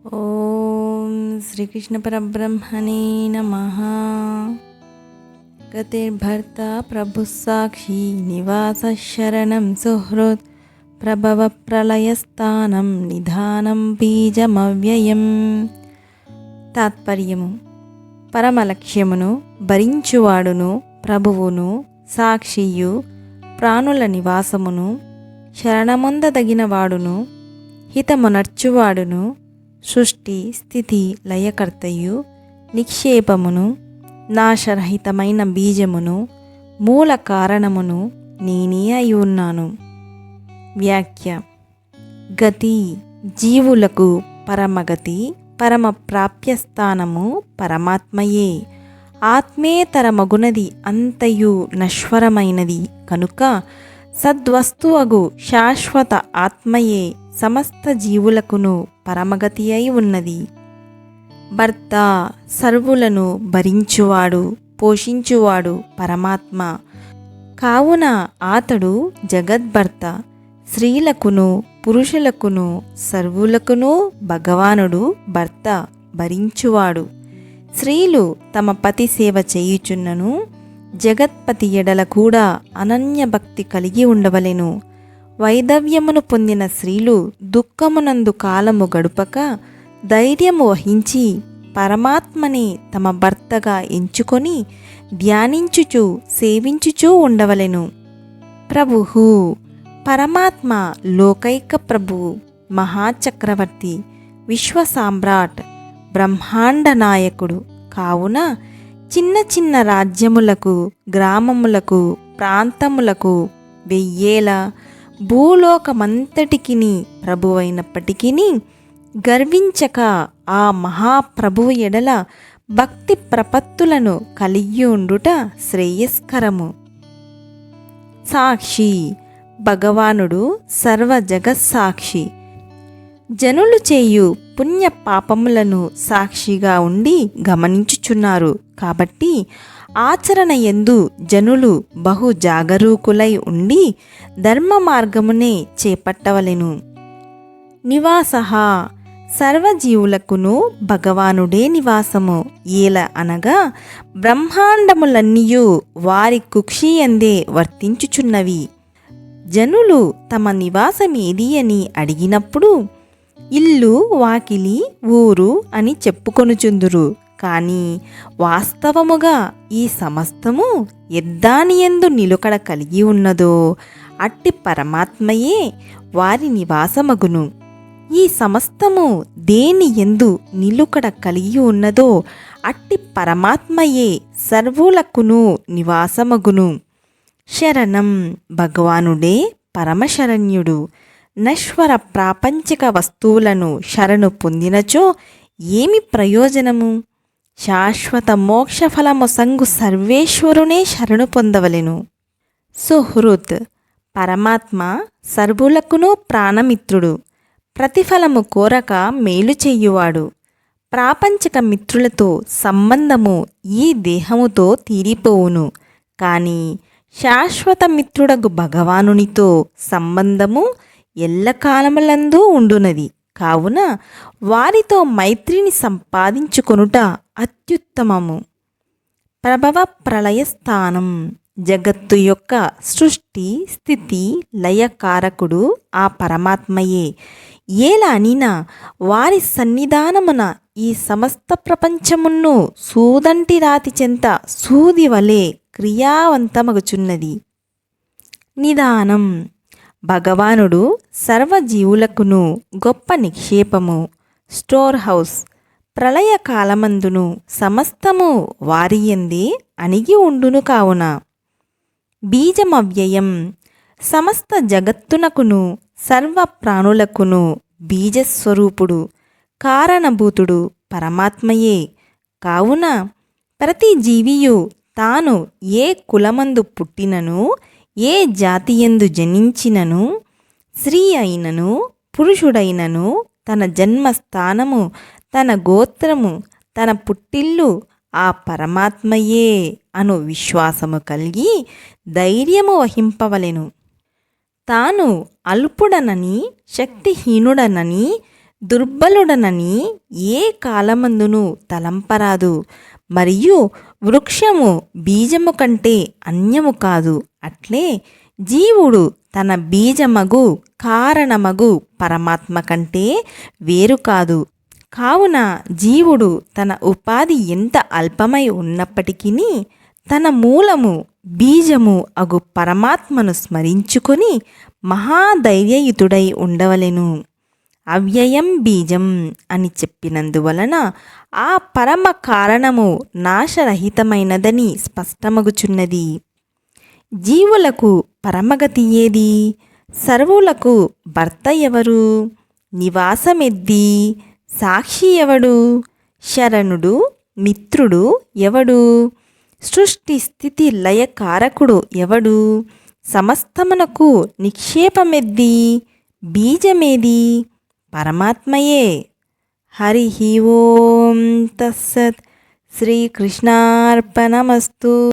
ఓం శ్రీకృష్ణ పరబ్రహ్మణే నమః. గతిర్భర్త ప్రభుః సాక్షి నివాస శరణం సుహృత్ ప్రభవ ప్రళయస్థానం నిధానం బీజమవ్యయం. తాత్పర్యము: పరమలక్ష్యమును భరించువాడును ప్రభువును సాక్షియు ప్రాణుల నివాసమును శరణమొందదగినవాడును హితమునర్చువాడును సృష్టి స్థితి లయకర్తయు నిక్షేపమును నాశరహితమైన బీజమును మూల కారణమును నేనే అయి ఉన్నాను. వ్యాఖ్య: గతి జీవులకు పరమగతి పరమ ప్రాప్యస్థానము పరమాత్మయే. ఆత్మేతరమగునది అంతయు నశ్వరమైనది కనుక సద్వస్తువగు శాశ్వత ఆత్మయే సమస్త జీవులకును పరమగతి అయి ఉన్నది. భర్త సర్వులను భరించువాడు పోషించువాడు పరమాత్మ. కావున ఆతడు జగద్భర్త. స్త్రీలకును పురుషులకును సర్వులకును భగవానుడు భర్త భరించువాడు. స్త్రీలు తమ పతి సేవ చేయుచున్నను జగత్పతి ఎడల కూడా అనన్య భక్తి కలిగి ఉండవలెను. వైదవ్యమును పొందిన స్త్రీలు దుఃఖమునందు కాలము గడుపక ధైర్యము వహించి పరమాత్మని తమ భర్తగా ఎంచుకొని ధ్యానించుచు సేవించుచూ ఉండవలెను. ప్రభువు పరమాత్మ లోకైక ప్రభువు, మహాచక్రవర్తి, విశ్వసామ్రాట్, బ్రహ్మాండ నాయకుడు. కావున చిన్న చిన్న రాజ్యములకు గ్రామములకు ప్రాంతములకు వెయ్యేల భూలోకమంతటికిని ప్రభువైనప్పటికీ గర్వించక ఆ మహాప్రభువు ఎడల భక్తి ప్రపత్తులను కలిగి ఉండుట శ్రేయస్కరము. సాక్షి భగవానుడు సర్వ జగత్సాక్షి. జనులు చేయు పుణ్య పాపములను సాక్షిగా ఉండి గమనించుచున్నారు. కాబట్టి ఆచరణ యందు జనులు బహు జాగరూకులై ఉండి ధర్మ మార్గమునే చేపట్టవలెను. నివాసః సర్వజీవులకును భగవానుడే నివాసము. ఏల అనగా బ్రహ్మాండములన్నీయు వారి కుక్షియందే వర్తించుచున్నవి. జనులు తమ నివాసమేది అని అడిగినప్పుడు ఇల్లు వాకిలి ఊరు అని చెప్పుకొనుచుందురు. కానీ వాస్తవముగా ఈ సమస్తము ఎద్దానియందు నిలుకడ కలిగి ఉన్నదో అట్టి పరమాత్మయే వారి నివాసమగును. ఈ సమస్తము దేని యందు నిలుకడ కలిగి ఉన్నదో అట్టి పరమాత్మయే సర్వులకును నివాసమగును. శరణం భగవానుడే పరమశరణ్యుడు. నశ్వర ప్రాపంచిక వస్తువులను శరణు పొందినచో ఏమి ప్రయోజనము? శాశ్వత మోక్షఫలమొసంగు సర్వేశ్వరునే శరణు పొందవలెను. సుహృత్ పరమాత్మ సర్వులకును ప్రాణమిత్రుడు. ప్రతిఫలము కోరక మేలు చెయ్యువాడు. ప్రాపంచిక మిత్రులతో సంబంధము ఈ దేహముతో తీరిపోవును. కానీ శాశ్వత మిత్రుడగు భగవానునితో సంబంధము ఎల్లకాలములందు ఉండునది. కావున వారితో మైత్రిని సంపాదించుకొనుట అత్యుత్తమము. ప్రభవ ప్రళయస్థానం జగత్తు యొక్క సృష్టి స్థితి లయకారకుడు ఆ పరమాత్మయే. ఏలా అనినా వారి సన్నిధానమున ఈ సమస్త ప్రపంచమును సూదంటి రాతి చెంత సూది వలె క్రియావంతమగుచున్నది. నిదానం భగవానుడు సర్వజీవులకును గొప్ప నిక్షేపము, స్టోర్ హౌస్. ప్రళయకాలమందును సమస్తము వారియందే అణిగి ఉండును. కావున బీజమవ్యయం సమస్త జగత్తునకును సర్వ ప్రాణులకును బీజస్వరూపుడు కారణభూతుడు పరమాత్మయే. కావున ప్రతి జీవియు తాను ఏ కులమందు పుట్టినను ఏ జాతియందు జనించినను స్త్రీ అయినను పురుషుడైనను తన జన్మస్థానము తన గోత్రము తన పుట్టిల్లు ఆ పరమాత్మయే అను విశ్వాసము కలిగి ధైర్యము వహింపవలెను. తాను అల్పుడనని శక్తిహీనుడనని దుర్బలుడనని ఏ కాలమందును తలంపరాదు. మరియు వృక్షము బీజము కంటే అన్యము కాదు. అట్లే జీవుడు తన బీజమగు కారణమగు పరమాత్మ కంటే వేరు కాదు. కావున జీవుడు తన ఉపాధి ఎంత అల్పమై ఉన్నప్పటికీ తన మూలము బీజము అగు పరమాత్మను స్మరించుకొని మహాధైర్యయుతుడై ఉండవలెను. అవ్యయం బీజం అని చెప్పినందువలన ఆ పరమ కారణము నాశరహితమైనదని స్పష్టమగుచున్నది. జీవులకు పరమగతి ఏది? సర్వులకు భర్త ఎవరు? నివాసమెద్ది? సాక్షి ఎవడు? శరణుడు మిత్రుడు ఎవడు? సృష్టి స్థితి లయకారకుడు ఎవడు? సమస్తమునకు నిక్షేపమెద్ది? బీజమేది? పరమాత్మయే. హరి ఓం తస్సత్. శ్రీకృష్ణార్పణమస్తు.